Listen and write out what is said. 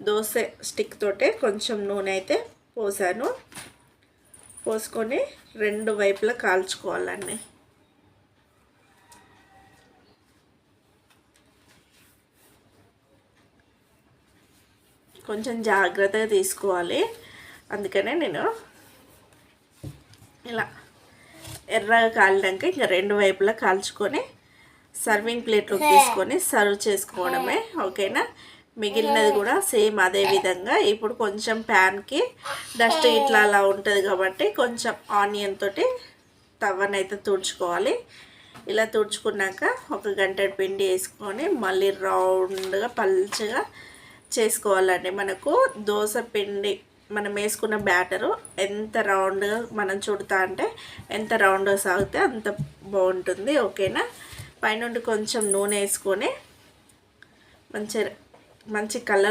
Dosa stick తోటే కొంచెం నూనె అయితే పోసాను. పోసుకొని 2 వైపులా కాల్చుకోవాలండి. కొంచెం జాగ్రత్తగా తీసుకోవాలి. అందుకనే నేను ఇలా ఎర్రగా కాలినాక ఇంకా 2 వైపులా కాల్చుకొని సర్వింగ్ ప్లేట్లోకి తీసుకొని సర్వ్ చేసుకోవడమే. ఓకేనా. మిగిలినది కూడా సేమ్ అదే విధంగా. ఇప్పుడు కొంచెం ప్యాన్కి డస్ట్ ఇట్లా అలా ఉంటుంది కాబట్టి కొంచెం ఆనియన్ తోటి తవ్వనైతే తుడుచుకోవాలి. ఇలా తుడుచుకున్నాక ఒక గంటెడు పిండి వేసుకొని మళ్ళీ రౌండ్గా పల్చగా చేసుకోవాలండి. మనకు దోశ పిండి మనం వేసుకున్న బ్యాటరు ఎంత రౌండ్గా మనం చుడతా అంటే ఎంత రౌండ్గా సాగితే అంత బాగుంటుంది. ఓకేనా. పైనుండి కొంచెం నూనె వేసుకొని మంచి కలర్